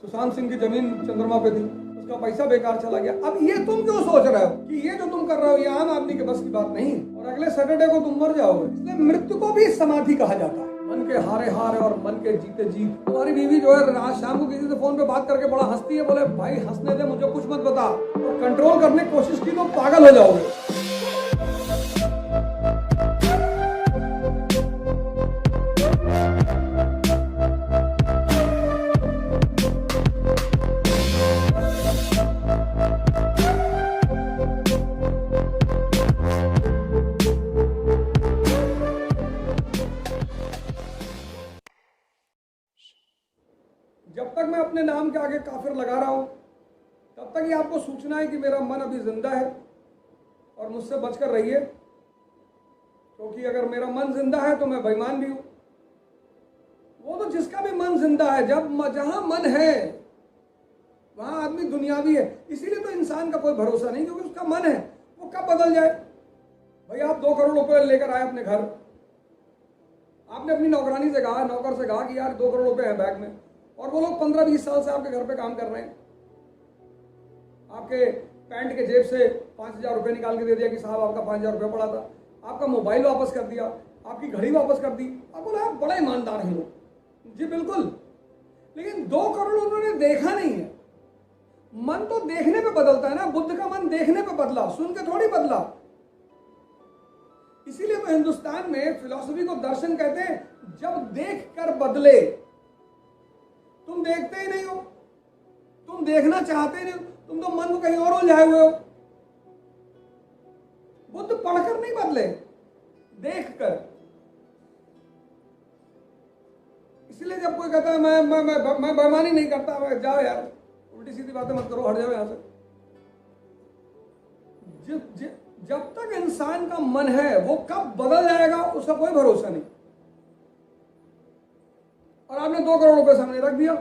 सुशांत सिंह की जमीन चंद्रमा पे थी, उसका पैसा बेकार चला गया। अब ये तुम क्यों सोच रहे हो कि ये जो तुम कर रहे हो ये आम आदमी के बस की बात नहीं, और अगले सैटरडे को तुम मर जाओगे। इसलिए मृत्यु को भी समाधि कहा जाता है। मन के हारे हार और मन के जीते जीत। तुम्हारी बीवी जो है आज शाम को किसी से फोन पे बात करके बड़ा हंसती है, बोले भाई हंसने दे, मुझे कुछ मत बता, और कंट्रोल करने की कोशिश की तो पागल हो जाओगे। जब तक मैं अपने नाम के आगे काफिर लगा रहा हूं तब तक ये आपको सूचना है कि मेरा मन अभी जिंदा है और मुझसे बचकर रहिए, क्योंकि अगर मेरा मन जिंदा है तो मैं बेईमान भी हूं। वो तो जिसका भी मन जिंदा है, जहां मन है वहां आदमी दुनियावी है। इसीलिए तो इंसान का कोई भरोसा नहीं, क्योंकि उसका मन है, वो कब बदल जाए। भाई आप 2 करोड़ रुपए लेकर आए अपने घर, आपने अपनी नौकरानी से कहा, नौकर से कहा कि यार 2 करोड़ रुपए हैं बैग में, और वो लोग 15-20 साल से आपके घर पे काम कर रहे हैं। आपके पैंट के जेब से 5,000 रुपये निकाल के दे दिया कि साहब आपका 5,000 रुपये पड़ा था, आपका मोबाइल वापस कर दिया, आपकी घड़ी वापस कर दी, आप बोला आप बड़ा ईमानदार हैं लोग। जी बिल्कुल, लेकिन 2 करोड़ उन्होंने देखा नहीं है। मन तो देखने पे बदलता है ना, बुद्ध का मन देखने पे बदला, सुन के थोड़ी बदला। इसीलिए तो हिंदुस्तान में फिलॉसफी को दर्शन कहते हैं। जब देख कर बदले, तुम देखते ही नहीं हो, तुम देखना चाहते नहीं हो, तुम तो मन को कहीं और उलझाए हुए हो। बुद्ध पढ़कर नहीं बदले, देखकर। इसलिए जब कोई कहता है मैं बेईमानी नहीं करता, मैं जाओ यार, उल्टी सीधी बातें मत करो, हट जाओ यहां से। जब तक इंसान का मन है, वो कब बदल जाएगा उसका कोई भरोसा नहीं। और आपने 2 करोड़ रुपए सामने रख दिया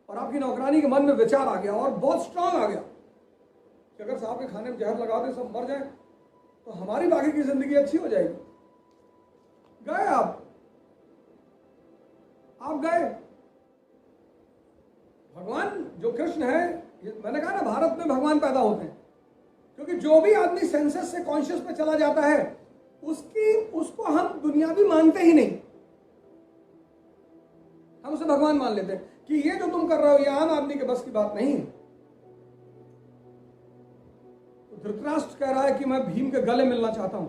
और आपकी नौकरानी के मन में विचार आ गया और बहुत स्ट्रांग आ गया कि अगर साहब के खाने में जहर लगा दे, सब मर जाए, तो हमारी बाकी की जिंदगी अच्छी हो जाएगी। गए आप गए। भगवान जो कृष्ण है, मैंने कहा ना भारत में भगवान पैदा होते हैं, क्योंकि जो भी आदमी सेंसेस से कॉन्शियस पे चला जाता है उसको हम दुनियावी मानते ही नहीं, हम उसे भगवान मान लेते हैं कि ये जो तुम कर रहे हो ये आम आदमी के बस की बात नहीं है। तो धृतराष्ट्र कह रहा है कि मैं भीम के गले मिलना चाहता हूं,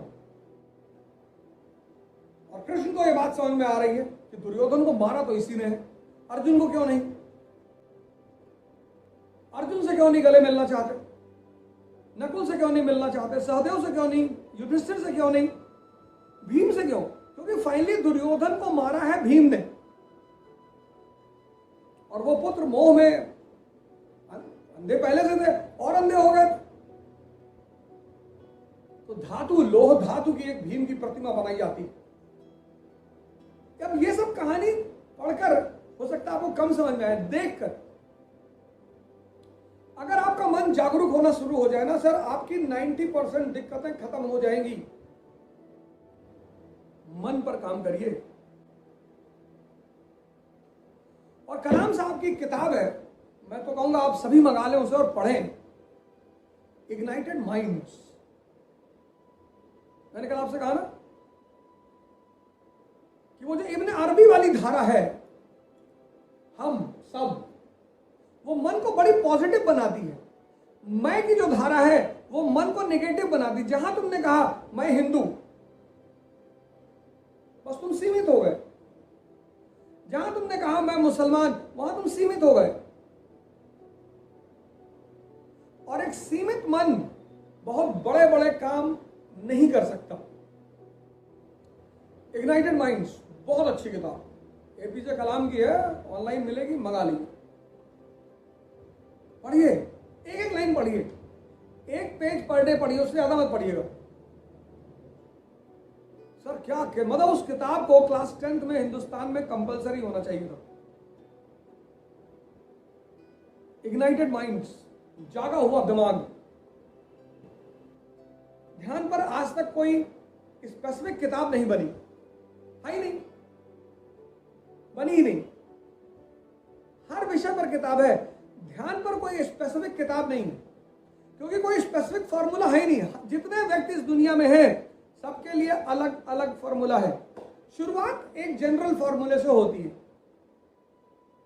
और कृष्ण को यह बात समझ में आ रही है कि दुर्योधन को मारा तो इसी ने है, अर्जुन को क्यों नहीं, अर्जुन से क्यों नहीं गले मिलना चाहते, नकुल से क्यों नहीं मिलना चाहते, सहदेव से क्यों नहीं, युधिष्ठिर से क्यों नहीं, भीम से क्यों? क्योंकि फाइनली दुर्योधन को मारा है भीम ने, और वो पुत्र मोह में अंधे पहले से थे और अंधे हो गए। तो धातु, लोह धातु की एक भीम की प्रतिमा बनाई जाती है। अब ये सब कहानी पढ़कर हो सकता है आपको कम समझ में आए, देखकर। अगर आपका मन जागरूक होना शुरू हो जाए ना सर, आपकी 90% दिक्कतें खत्म हो जाएंगी। मन पर काम करिए। और कलाम साहब की किताब है, मैं तो कहूंगा आप सभी मंगा लें उसे और पढ़ें, इग्नाइटेड माइंड्स। मैंने कल आपसे कहा ना कि वो जो इब्न अरबी वाली धारा है, हम सब, वो मन को बड़ी पॉजिटिव बनाती है। मैं की जो धारा है वो मन को नेगेटिव बनाती। जहां तुमने कहा मैं हिंदू, बस तुम सीमित हो गए। जहां तुमने कहा मैं मुसलमान, वहां तुम सीमित हो गए। और एक सीमित मन बहुत बड़े बड़े काम नहीं कर सकता। इग्नाइटेड माइंड्स बहुत अच्छी किताब, एपीजे कलाम की है, ऑनलाइन मिलेगी, मंगा लीजिए, पढ़िए, एक एक लाइन पढ़िए, 1 पेज पर डे पढ़िए, उससे ज्यादा मत पढ़िएगा। सर क्या मतलब उस किताब को क्लास 10th में हिंदुस्तान में कंपलसरी होना चाहिए था। इग्नाइटेड माइंड्स, जागा हुआ दिमाग। ध्यान पर आज तक कोई स्पेसिफिक किताब नहीं बनी, है ही नहीं, बनी ही नहीं। हर विषय पर किताब है। ध्यान पर कोई स्पेसिफिक किताब नहीं है, क्योंकि कोई स्पेसिफिक फॉर्मूला है ही नहीं। जितने व्यक्ति इस दुनिया में हैं सबके लिए अलग अलग फॉर्मूला है। शुरुआत एक जनरल फॉर्मूले से होती है,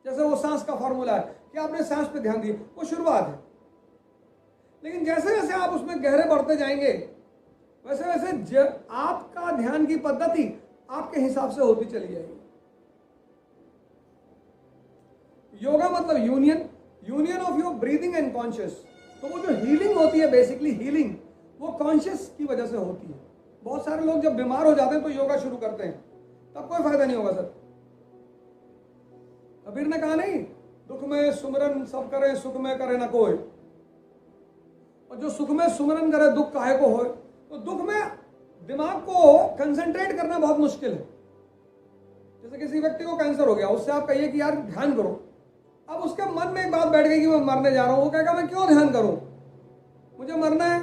जैसे वो सांस का फॉर्मूला है कि आपने सांस पे ध्यान दिया, वो शुरुआत है। लेकिन जैसे जैसे आप उसमें गहरे बढ़ते जाएंगे वैसे वैसे आपका ध्यान की पद्धति आपके हिसाब से होती चली जाएगी। योगा मतलब union of your breathing and conscious. तो वो जो हीलिंग होती है, बेसिकली हीलिंग वो कॉन्शियस की वजह से होती है। बहुत सारे लोग जब बीमार हो जाते हैं तो योगा शुरू करते हैं, तब कोई फायदा नहीं होगा सर। कबीर ने कहा नहीं, दुख में सुमरन सब करे, सुख में करे ना कोई। और जो सुख में सुमरन करे दुख काहे को होए। तो दुख में दिमाग को कंसंट्रेट करना बहुत मुश्किल है। जैसे किसी व्यक्ति को कैंसर हो गया, उससे आप कहिए कि यार ध्यान करो, अब उसके मन में एक बात बैठ गई कि मैं मरने जा रहा हूं। वो कहेगा मैं क्यों ध्यान करूं, मुझे मरना है।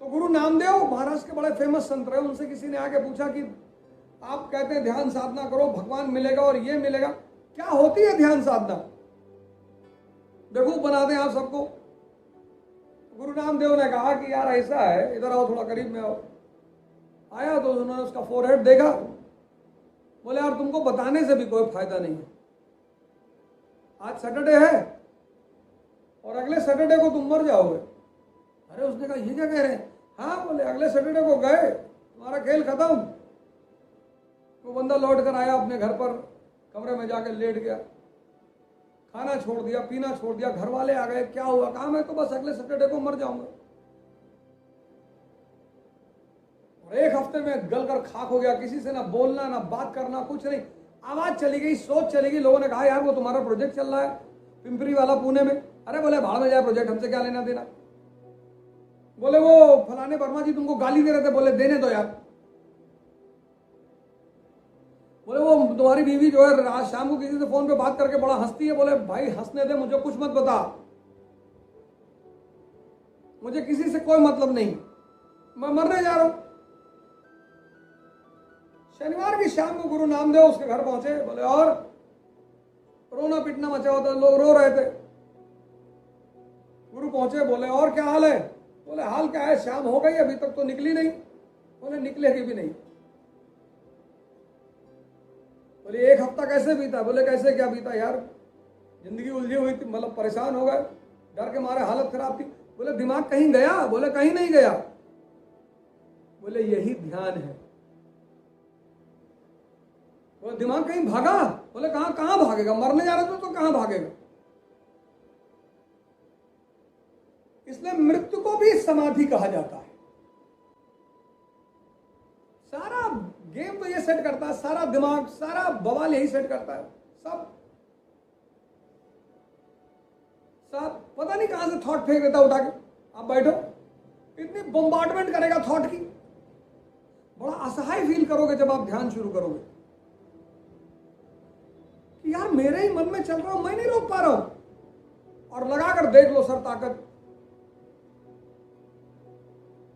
तो गुरु नामदेव महाराष्ट्र के बड़े फेमस संत रहे, उनसे किसी ने आके पूछा कि आप कहते हैं ध्यान साधना करो, भगवान मिलेगा और ये मिलेगा, क्या होती है ध्यान साधना, बेवकूफ बना दें आप सबको। गुरु नामदेव ने कहा कि यार ऐसा है, इधर आओ, थोड़ा करीब में आओ। आया तो उन्होंने उसका फोरहेड देखा, बोले यार तुमको बताने से भी कोई फायदा नहीं है। आज सैटरडे है और अगले सैटरडे को तुम मर जाओगे। अरे उसने कहा ये क्या कह रहे हैं। हाँ बोले अगले सैटरडे को गए, तुम्हारा खेल खत्म। वो बंदा लौट कर आया अपने घर पर, कमरे में जाकर लेट गया, खाना छोड़ दिया, पीना छोड़ दिया। घर वाले आ गए, क्या हुआ, कहा मैं तो बस अगले सैटरडे को मर जाऊंगा। और एक हफ्ते में गल कर खाक हो गया, किसी से ना बोलना ना बात करना, कुछ नहीं। आवाज चली गई, सोच चली गई। लोगों ने कहा यार वो तुम्हारा प्रोजेक्ट चल रहा है पिंपरी वाला पुणे में। अरे बोले भाड़ में जाए प्रोजेक्ट, हमसे क्या लेना देना। बोले वो फलाने वर्मा जी तुमको गाली दे रहे थे। बोले देने दो यार। बोले वो तुम्हारी बीवी जो है आज शाम को किसी से फोन पे बात करके बड़ा हंसती है। बोले भाई हंसने दे, मुझे कुछ मत बता, मुझे किसी से कोई मतलब नहीं, मैं मरने जा रहा हूं। शनिवार की शाम को गुरु नामदेव उसके घर पहुंचे। बोले और रोना पिटना मचा हुआ था, लोग रो रहे थे। गुरु पहुंचे, बोले और क्या हाल है। बोले हाल क्या है, शाम हो गई अभी तक तो निकली नहीं। बोले निकलेगी भी नहीं। बोले एक हफ्ता कैसे बीता। बोले कैसे क्या बीता यार, जिंदगी उलझी हुई थी, मतलब परेशान हो गए, डर के मारे हालत खराब थी। बोले दिमाग कहीं गया। बोले कहीं नहीं गया। बोले यही ध्यान है। बोले दिमाग कहीं भागा। बोले कहां कहां भागेगा, मरने जा रहे थे तो कहां भागेगा। इसलिए मृत्यु को भी समाधि कहा जाता है। सारा गेम तो ये सेट करता है, सारा दिमाग सारा बवाल यही सेट करता है। सब पता नहीं कहां से थॉट फेंक देता उठा के। आप बैठो, इतनी बम्बार्डमेंट करेगा थॉट की, बड़ा असहाय फील करोगे जब आप ध्यान शुरू करोगे कि यार मेरे ही मन में चल रहा हूं, मैं नहीं रोक पा रहा हूं। और लगा कर देख लो सर ताकत,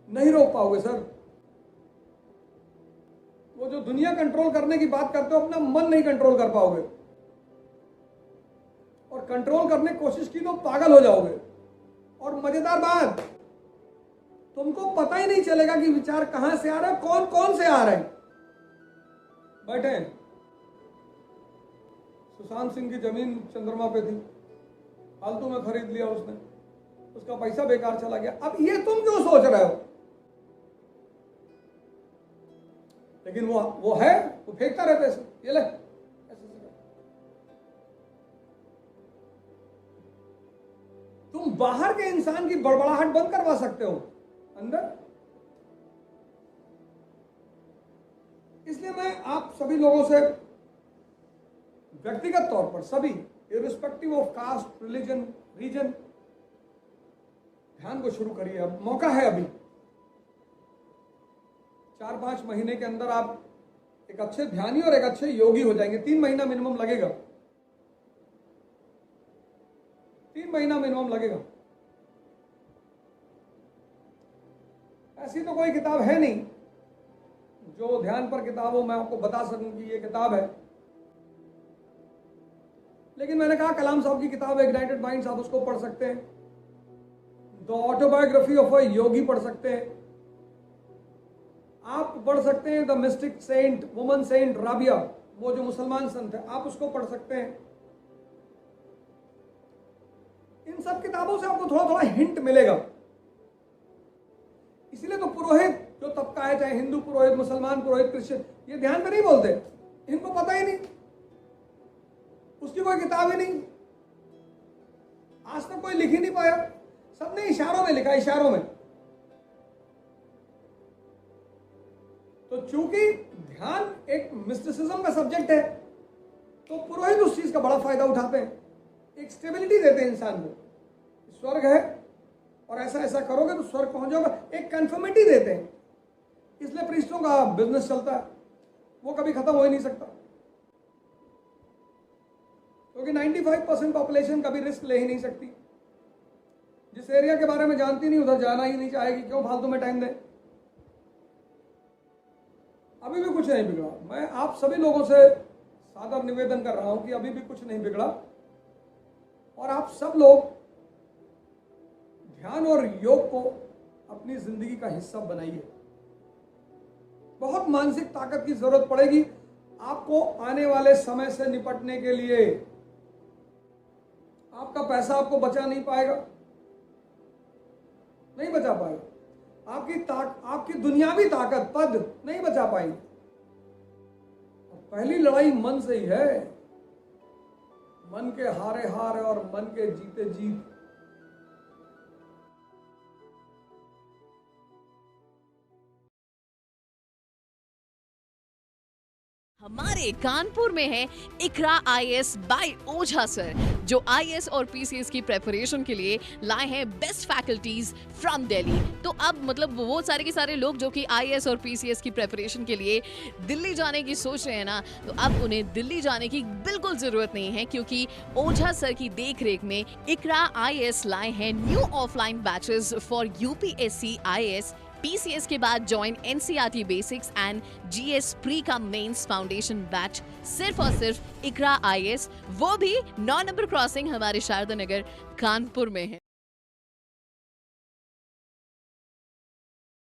नहीं रोक पाओगे सर। वो जो दुनिया कंट्रोल करने की बात करते हो, अपना मन नहीं कंट्रोल कर पाओगे। और कंट्रोल करने की कोशिश की तो पागल हो जाओगे। और मजेदार बात, तुमको पता ही नहीं चलेगा कि विचार कहां से आ रहा है, कौन कौन से आ रहे हैं। बैठे, सुशांत सिंह की जमीन चंद्रमा पे थी, फालतू में खरीद लिया उसने, उसका पैसा बेकार चला गया। अब ये तुम क्यों सोच रहे हो। लेकिन वो है, वो फेंकता रहता है, ये ले तुम बाहर के इंसान की बड़बड़ाहट बंद करवा सकते हो अंदर। इसलिए मैं आप सभी लोगों से व्यक्तिगत तौर पर, सभी irrespective of caste, religion, region, ध्यान को शुरू करिए। अब मौका है, अभी 4-5 महीने के अंदर आप एक अच्छे ध्यानी और एक अच्छे योगी हो जाएंगे। 3 महीना मिनिमम लगेगा, 3 महीना मिनिमम लगेगा। ऐसी तो कोई किताब है नहीं जो ध्यान पर किताब हो, मैं आपको बता सकूं कि ये किताब है। लेकिन मैंने कहा कलाम साहब की किताब इग्नाइटेड माइंड्स, आप उसको पढ़ सकते हैं। The autobiography of a Yogi पढ़ सकते हैं। आप पढ़ सकते हैं the mystic saint, woman saint Rabia, वो जो मुसलमान संत है, आप उसको पढ़ सकते हैं। इन सब किताबों से आपको थोड़ा थोड़ा हिंट मिलेगा। इसीलिए तो पुरोहित जो तबका है, चाहे हिंदू पुरोहित, मुसलमान पुरोहित, क्रिश्चियन, ये ध्यान में नहीं बोलते, इनको पता ही नहीं, उसकी कोई किताब ही नहीं, आज तक कोई लिख ही नहीं पाया, सबने इशारों में लिखा, इशारों में। तो चूंकि ध्यान एक मिस्टिसिज्म का सब्जेक्ट है, तो पुरोहित उस चीज का बड़ा फायदा उठाते हैं, एक स्टेबिलिटी देते हैं इंसान को, स्वर्ग है और ऐसा ऐसा करोगे तो स्वर्ग पहुंच जाओगे, एक कंफर्मिटी देते हैं। इसलिए प्रीस्टों का बिजनेस चलता है, वो कभी खत्म हो ही नहीं सकता, क्योंकि 95% पॉपुलेशन कभी रिस्क ले ही नहीं सकती। जिस एरिया के बारे में जानती नहीं उधर जाना ही नहीं चाहेगी, क्यों फालतू में टाइम दें। अभी भी कुछ नहीं बिगड़ा। मैं आप सभी लोगों से सादर निवेदन कर रहा हूं कि अभी भी कुछ नहीं बिगड़ा, और आप सब लोग ध्यान और योग को अपनी जिंदगी का हिस्सा बनाइए। बहुत मानसिक ताकत की जरूरत पड़ेगी आपको आने वाले समय से निपटने के लिए। आपका पैसा आपको बचा नहीं पाएगा, नहीं बचा पाएगा। आपकी दुनियावी ताकत, पद नहीं बचा पाएगी। पहली लड़ाई मन से ही है, मन के हारे हार और मन के जीते जीत। हमारे कानपुर में है इकरा आईएएस बाय ओझा सर, जो आईएएस और पीसीएस की प्रेपरेशन के लिए लाए हैं बेस्ट फैकल्टीज फ्रॉम दिल्ली। तो अब मतलब वो सारे के सारे लोग जो कि आईएएस और पीसीएस की प्रेपरेशन के लिए दिल्ली जाने की सोच रहे हैं ना, तो अब उन्हें दिल्ली जाने की बिल्कुल जरूरत नहीं है, क्योंकि ओझा सर की देखरेख में इकरा आईएएस लाए हैं new offline batches for UPSC IAS PCS के बाद join NCERT basics and GS pre का मेंस फाउंडेशन बैच सिर्फ और सिर्फ इकरा आईएएस, वो भी 9 नंबर क्रॉसिंग हमारे शारदा नगर कानपुर में है।